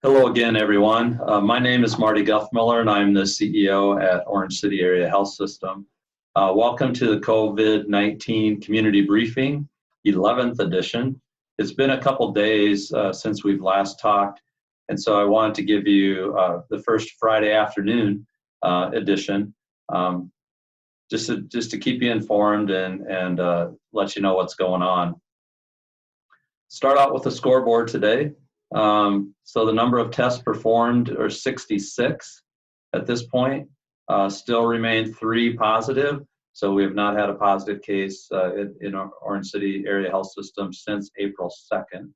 Hello again, everyone. My name is Marty Guthmiller, and I'm the CEO at Orange City Area Health System. Welcome to the COVID-19 Community Briefing, 11th edition. It's been a couple days since we've last talked, and so I wanted to give you the first Friday afternoon edition, just to keep you informed and let you know what's going on. Start out with the scoreboard today. So the number of tests performed are 66 at this point. Still remain 3 positive. So we have not had a positive case in our Orange City Area Health System since April 2nd.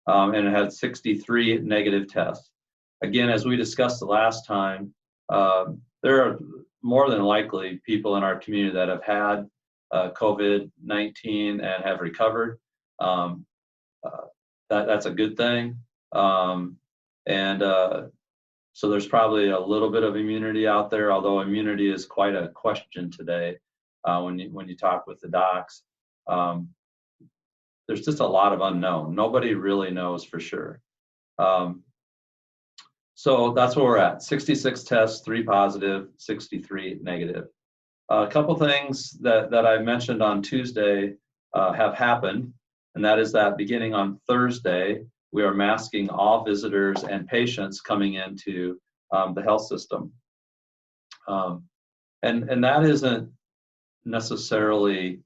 And it had 63 negative tests. Again, as we discussed the last time, there are more than likely people in our community that have had COVID-19 and have recovered. That's a good thing. So there's probably a little bit of immunity out there, although immunity is quite a question today when you talk with the docs. There's just a lot of unknown. Nobody really knows for sure. So that's where we're at. 66 tests, 3 positive, 63 negative. A couple things that I mentioned on Tuesday have happened. And that is that beginning on Thursday, we are masking all visitors and patients coming into the health system. And that isn't necessarily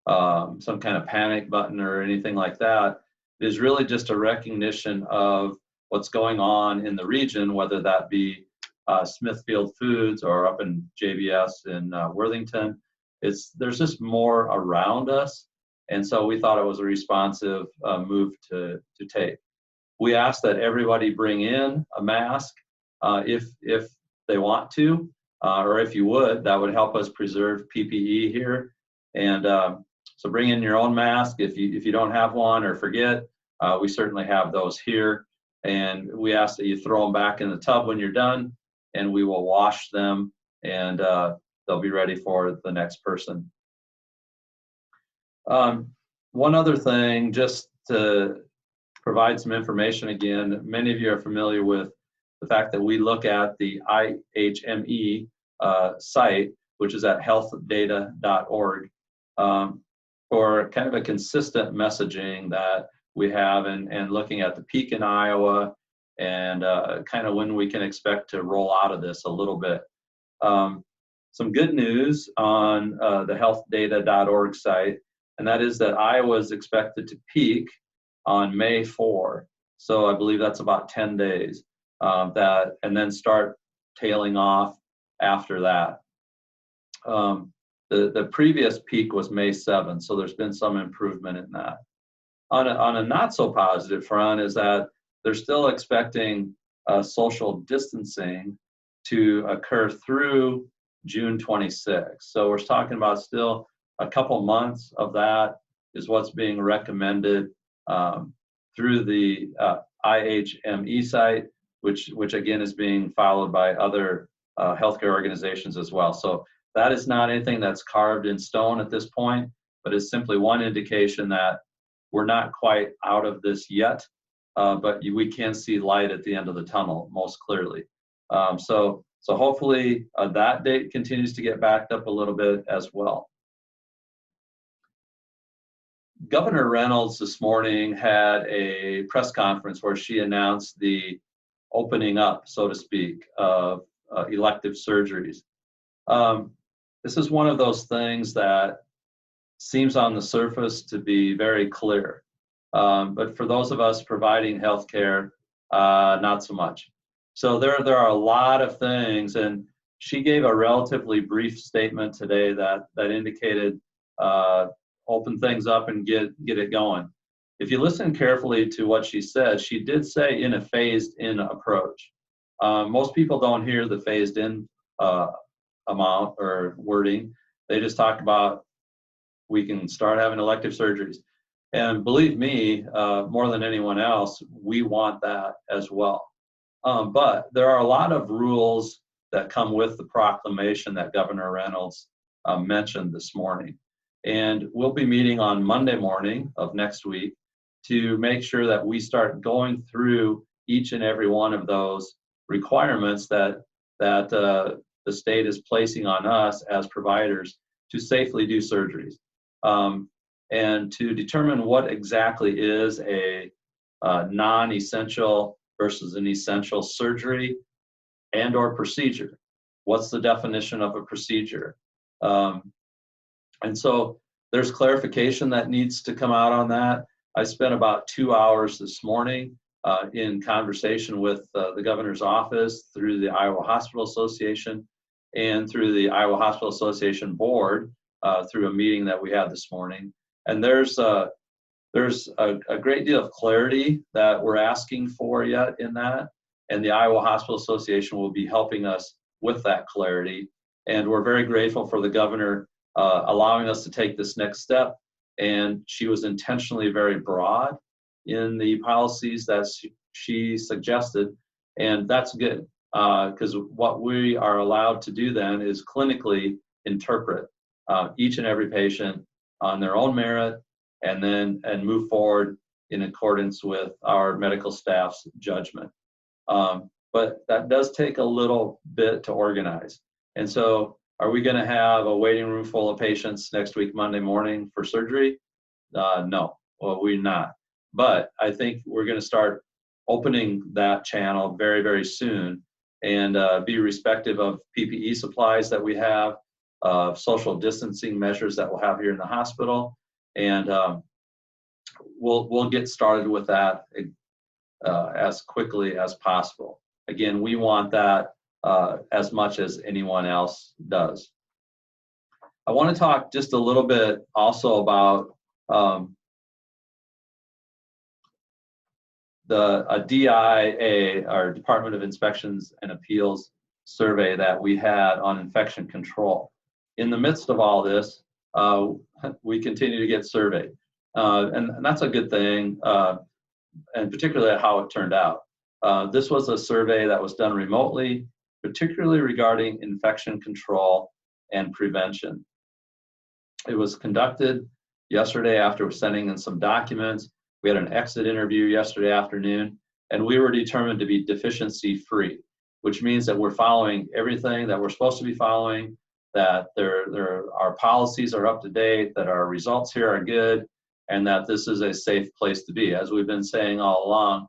some kind of panic button or anything like that. It is really just a recognition of what's going on in the region, whether that be Smithfield Foods or up in JBS in Worthington. There's just more around us. And so we thought it was a responsive move to take. We asked that everybody bring in a mask if they want to, or if you would, that would help us preserve PPE here. And so bring in your own mask. If you don't have one or forget, we certainly have those here. And we ask that you throw them back in the tub when you're done, and we will wash them, and they'll be ready for the next person. One other thing, just to provide some information again, many of you are familiar with the fact that we look at the IHME site, which is at healthdata.org, for kind of a consistent messaging that we have and looking at the peak in Iowa and kind of when we can expect to roll out of this a little bit. Some good news on the healthdata.org site, and that is that Iowa is expected to peak on May 4. So I believe that's about 10 days, and then start tailing off after that. The previous peak was May 7, so there's been some improvement in that. On a not so positive front is that they're still expecting social distancing to occur through June 26. So we're talking about still a couple months of that is what's being recommended through the IHME site, which again is being followed by other healthcare organizations as well. So that is not anything that's carved in stone at this point, but it's simply one indication that we're not quite out of this yet, but we can see light at the end of the tunnel most clearly. So hopefully that date continues to get backed up a little bit as well. Governor Reynolds this morning had a press conference where she announced the opening up, so to speak, of elective surgeries. This is one of those things that seems on the surface to be very clear, but for those of us providing healthcare, not so much. So there are a lot of things, and she gave a relatively brief statement today that indicated open things up and get it going. If you listen carefully to what she said, she did say in a phased-in approach. Most people don't hear the phased-in amount or wording. They just talk about we can start having elective surgeries. And believe me, more than anyone else, we want that as well. But there are a lot of rules that come with the proclamation that Governor Reynolds mentioned this morning. And we'll be meeting on Monday morning of next week to make sure that we start going through each and every one of those requirements that the state is placing on us as providers to safely do surgeries, and to determine what exactly is a non-essential versus an essential surgery and or procedure. What's the definition of a procedure? And so there's clarification that needs to come out on that. I spent about 2 hours this morning in conversation with the governor's office through the Iowa Hospital Association and through the Iowa Hospital Association board through a meeting that we had this morning. And there's a great deal of clarity that we're asking for yet in that, and the Iowa Hospital Association will be helping us with that clarity. And we're very grateful for the governor allowing us to take this next step. And she was intentionally very broad in the policies that she suggested, and that's good, because what we are allowed to do then is clinically interpret each and every patient on their own merit, and move forward in accordance with our medical staff's judgment. But that does take a little bit to organize. And so are we going to have a waiting room full of patients next week, Monday morning, for surgery? No, well, we're not. But I think we're going to start opening that channel very, very soon, and be respective of PPE supplies that we have, social distancing measures that we'll have here in the hospital, and we'll get started with that as quickly as possible. Again, we want that as much as anyone else does. I want to talk just a little bit also about a DIA, our Department of Inspections and Appeals survey that we had on infection control. In the midst of all this, we continue to get surveyed, and that's a good thing, and particularly how it turned out. This was a survey that was done remotely, particularly regarding infection control and prevention. It was conducted yesterday after sending in some documents. We had an exit interview yesterday afternoon, and we were determined to be deficiency-free, which means that we're following everything that we're supposed to be following, that our policies are up to date, that our results here are good, and that this is a safe place to be. As we've been saying all along,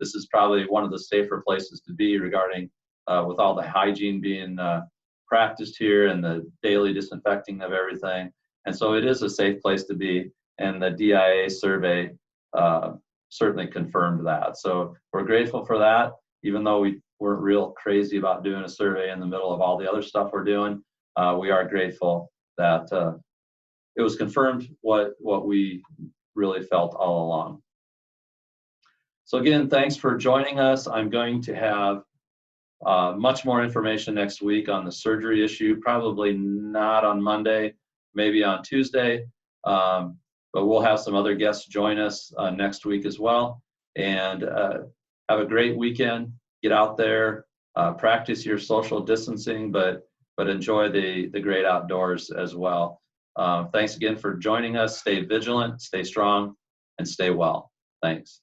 this is probably one of the safer places to be regarding with all the hygiene being practiced here and the daily disinfecting of everything. And so it is a safe place to be, and the DIA survey certainly confirmed that. So we're grateful for that, even though we weren't real crazy about doing a survey in the middle of all the other stuff we're doing. We are grateful that it was confirmed what we really felt all along. So again, thanks for joining us. I'm going to have much more information next week on the surgery issue, probably not on Monday, maybe on Tuesday, but we'll have some other guests join us next week as well. And have a great weekend. Get out there, practice your social distancing, but enjoy the great outdoors as well. Thanks again for joining us. Stay vigilant, stay strong, and stay well. Thanks.